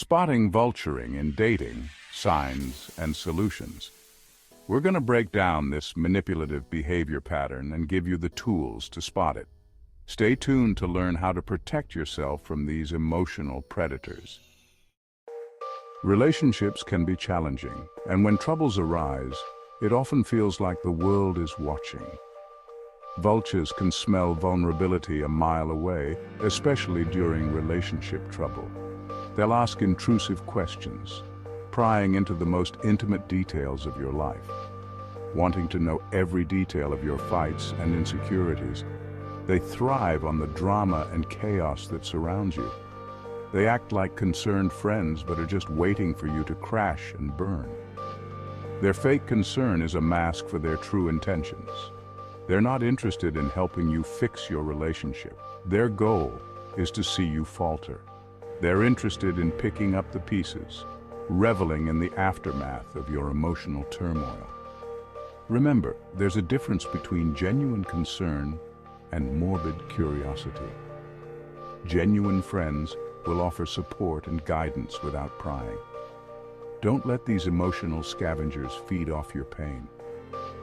Spotting vulturing in dating, signs and solutions. We're going to break down this manipulative behavior pattern and give you the tools to spot it. Stay tuned to learn how to protect yourself from these emotional predators. Relationships can be challenging, and when troubles arise, it often feels like the world is watching. Vultures can smell vulnerability a mile away, especially during relationship trouble. They'll ask intrusive questions, prying into the most intimate details of your life, wanting to know every detail of your fights and insecurities. They thrive on the drama and chaos that surrounds you. They act like concerned friends but are just waiting for you to crash and burn. Their fake concern is a mask for their true intentions. They're not interested in helping you fix your relationship. Their goal is to see you falter. They're interested in picking up the pieces, reveling in the aftermath of your emotional turmoil. Remember, there's a difference between genuine concern and morbid curiosity. Genuine friends will offer support and guidance without prying. Don't let these emotional scavengers feed off your pain.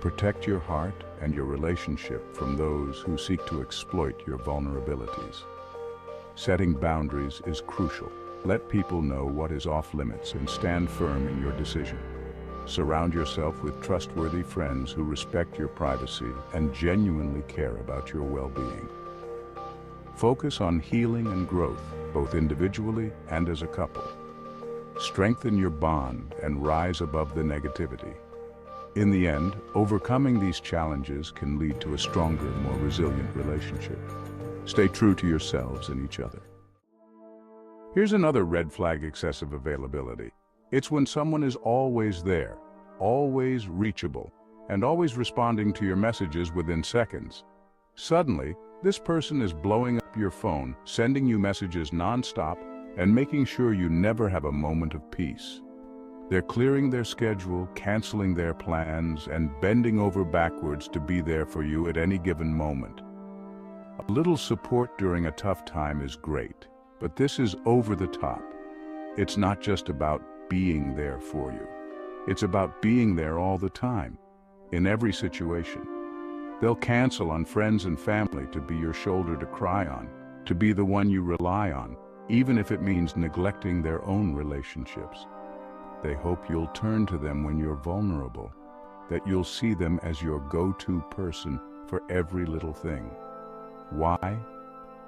Protect your heart and your relationship from those who seek to exploit your vulnerabilities. Setting boundaries is crucial. Let people know what is off limits and stand firm in your decision. Surround yourself with trustworthy friends who respect your privacy and genuinely care about your well-being. Focus on healing and growth, both individually and as a couple. Strengthen your bond and rise above the negativity. In the end, overcoming these challenges can lead to a stronger, more resilient relationship. Stay true to yourselves and each other. Here's another red flag: excessive availability. It's when someone is always there, always reachable, and always responding to your messages within seconds. Suddenly, this person is blowing up your phone, sending you messages non-stop, and making sure you never have a moment of peace. They're clearing their schedule, canceling their plans, and bending over backwards to be there for you at any given moment. A little support during a tough time is great, but this is over the top. It's not just about being there for you. It's about being there all the time, in every situation. They'll cancel on friends and family to be your shoulder to cry on, to be the one you rely on, even if it means neglecting their own relationships. They hope you'll turn to them when you're vulnerable, that you'll see them as your go-to person for every little thing. Why?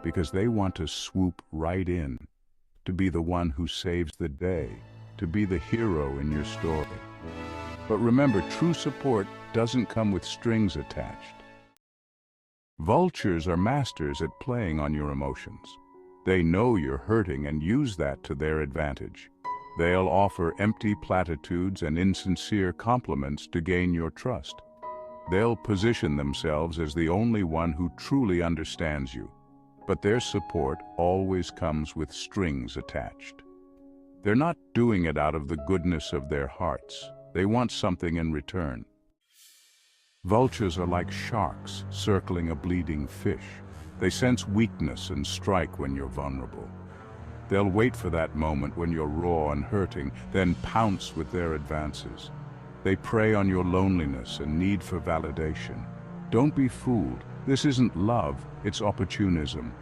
Because they want to swoop right in, to be the one who saves the day, to be the hero in your story. But remember, true support doesn't come with strings attached. Vultures are masters at playing on your emotions. They know you're hurting and use that to their advantage. They'll offer empty platitudes and insincere compliments to gain your trust. They'll position themselves as the only one who truly understands you, but their support always comes with strings attached. They're not doing it out of the goodness of their hearts. They want something in return. Vultures are like sharks circling a bleeding fish. They sense weakness and strike when you're vulnerable. They'll wait for that moment when you're raw and hurting, then pounce with their advances. They prey on your loneliness and need for validation. Don't be fooled. This isn't love, it's opportunism.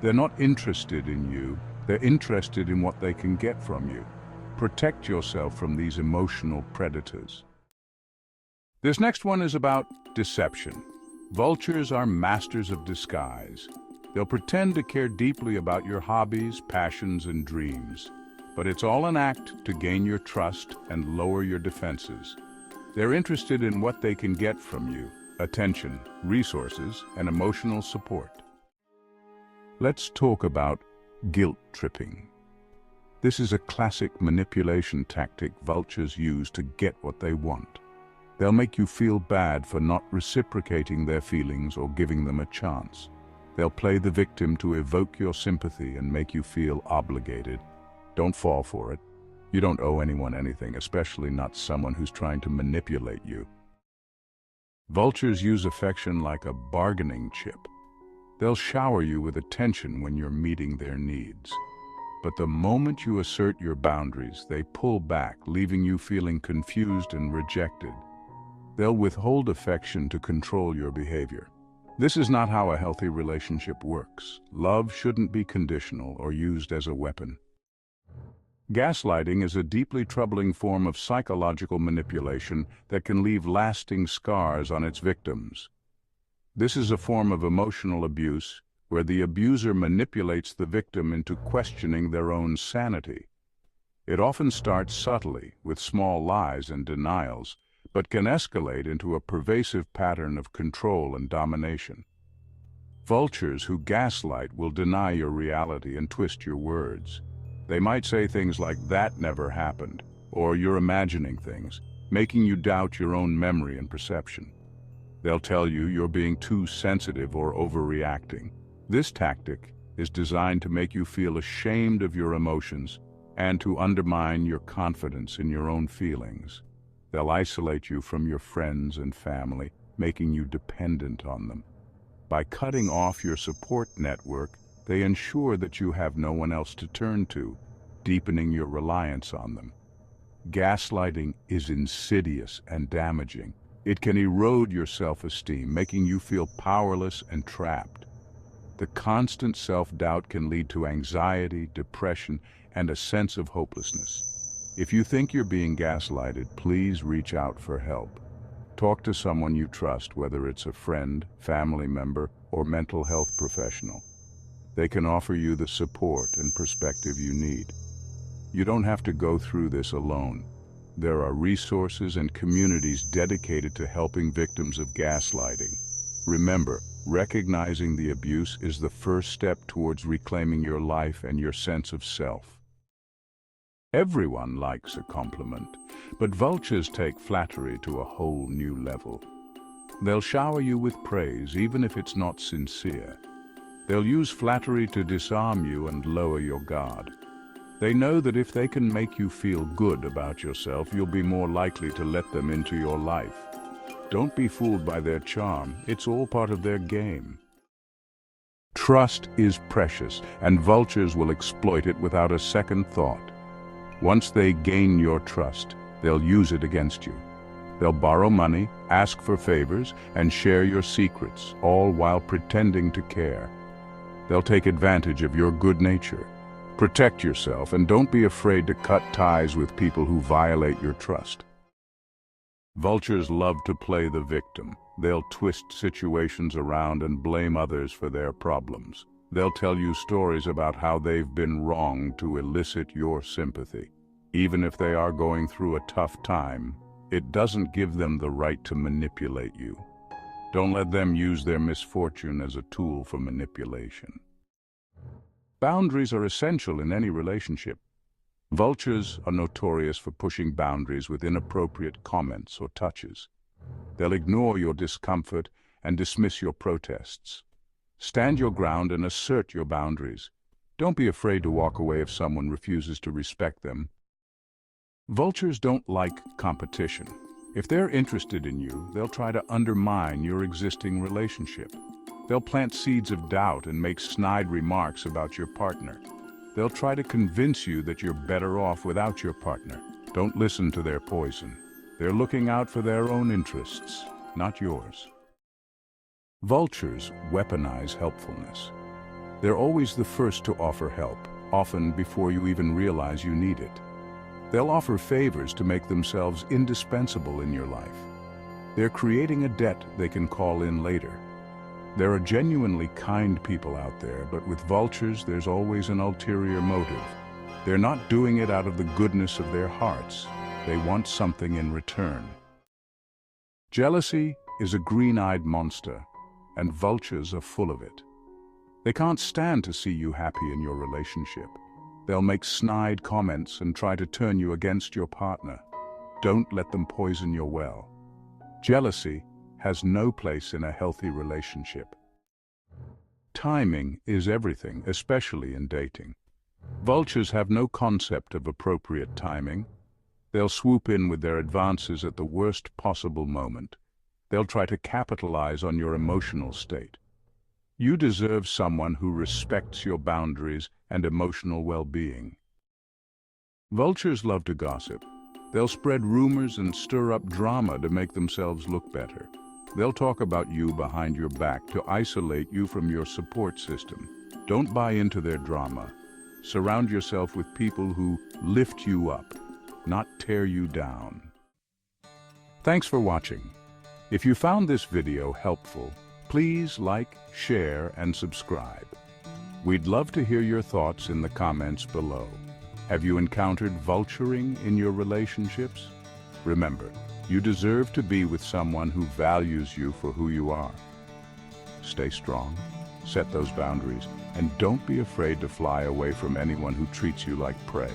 They're not interested in you, they're interested in what they can get from you. Protect yourself from these emotional predators. This next one is about deception. Vultures are masters of disguise. They'll pretend to care deeply about your hobbies, passions, and dreams. But it's all an act to gain your trust and lower your defenses. They're interested in what they can get from you: attention, resources, and emotional support. Let's talk about guilt tripping. This is a classic manipulation tactic vultures use to get what they want. They'll make you feel bad for not reciprocating their feelings or giving them a chance. They'll play the victim to evoke your sympathy and make you feel obligated. Don't fall for it. You don't owe anyone anything, especially not someone who's trying to manipulate you. Vultures use affection like a bargaining chip. They'll shower you with attention when you're meeting their needs. But the moment you assert your boundaries, they pull back, leaving you feeling confused and rejected. They'll withhold affection to control your behavior. This is not how a healthy relationship works. Love shouldn't be conditional or used as a weapon. Gaslighting is a deeply troubling form of psychological manipulation that can leave lasting scars on its victims. This is a form of emotional abuse where the abuser manipulates the victim into questioning their own sanity. It often starts subtly, with small lies and denials, but can escalate into a pervasive pattern of control and domination. Vultures who gaslight will deny your reality and twist your words. They might say things like, "That never happened," or "You're imagining things," making you doubt your own memory and perception. They'll tell you you're being too sensitive or overreacting. This tactic is designed to make you feel ashamed of your emotions and to undermine your confidence in your own feelings. They'll isolate you from your friends and family, making you dependent on them. By cutting off your support network, they ensure that you have no one else to turn to, deepening your reliance on them. Gaslighting is insidious and damaging. It can erode your self-esteem, making you feel powerless and trapped. The constant self-doubt can lead to anxiety, depression, and a sense of hopelessness. If you think you're being gaslighted, please reach out for help. Talk to someone you trust, whether it's a friend, family member, or mental health professional. They can offer you the support and perspective you need. You don't have to go through this alone. There are resources and communities dedicated to helping victims of gaslighting. Remember, recognizing the abuse is the first step towards reclaiming your life and your sense of self. Everyone likes a compliment, but vultures take flattery to a whole new level. They'll shower you with praise, even if it's not sincere. They'll use flattery to disarm you and lower your guard. They know that if they can make you feel good about yourself, you'll be more likely to let them into your life. Don't be fooled by their charm. It's all part of their game. Trust is precious, and vultures will exploit it without a second thought. Once they gain your trust, they'll use it against you. They'll borrow money, ask for favors, and share your secrets, all while pretending to care. They'll take advantage of your good nature. Protect yourself, and don't be afraid to cut ties with people who violate your trust. Vultures love to play the victim. They'll twist situations around and blame others for their problems. They'll tell you stories about how they've been wronged to elicit your sympathy. Even if they are going through a tough time, it doesn't give them the right to manipulate you. Don't let them use their misfortune as a tool for manipulation. Boundaries are essential in any relationship. Vultures are notorious for pushing boundaries with inappropriate comments or touches. They'll ignore your discomfort and dismiss your protests. Stand your ground and assert your boundaries. Don't be afraid to walk away if someone refuses to respect them. Vultures don't like competition. If they're interested in you, they'll try to undermine your existing relationship. They'll plant seeds of doubt and make snide remarks about your partner. They'll try to convince you that you're better off without your partner. Don't listen to their poison. They're looking out for their own interests, not yours. Vultures weaponize helpfulness. They're always the first to offer help, often before you even realize you need it. They'll offer favors to make themselves indispensable in your life. They're creating a debt they can call in later. There are genuinely kind people out there, but with vultures, there's always an ulterior motive. They're not doing it out of the goodness of their hearts. They want something in return. Jealousy is a green-eyed monster, and vultures are full of it. They can't stand to see you happy in your relationship. They'll make snide comments and try to turn you against your partner. Don't let them poison your well. Jealousy has no place in a healthy relationship. Timing is everything, especially in dating. Vultures have no concept of appropriate timing. They'll swoop in with their advances at the worst possible moment. They'll try to capitalize on your emotional state. You deserve someone who respects your boundaries and emotional well-being. Vultures love to gossip. They'll spread rumors and stir up drama to make themselves look better. They'll talk about you behind your back to isolate you from your support system. Don't buy into their drama. Surround yourself with people who lift you up, not tear you down. Thanks for watching. If you found this video helpful, please like, share, and subscribe. We'd love to hear your thoughts in the comments below. Have you encountered vulturing in your relationships? Remember, you deserve to be with someone who values you for who you are. Stay strong, set those boundaries, and don't be afraid to fly away from anyone who treats you like prey.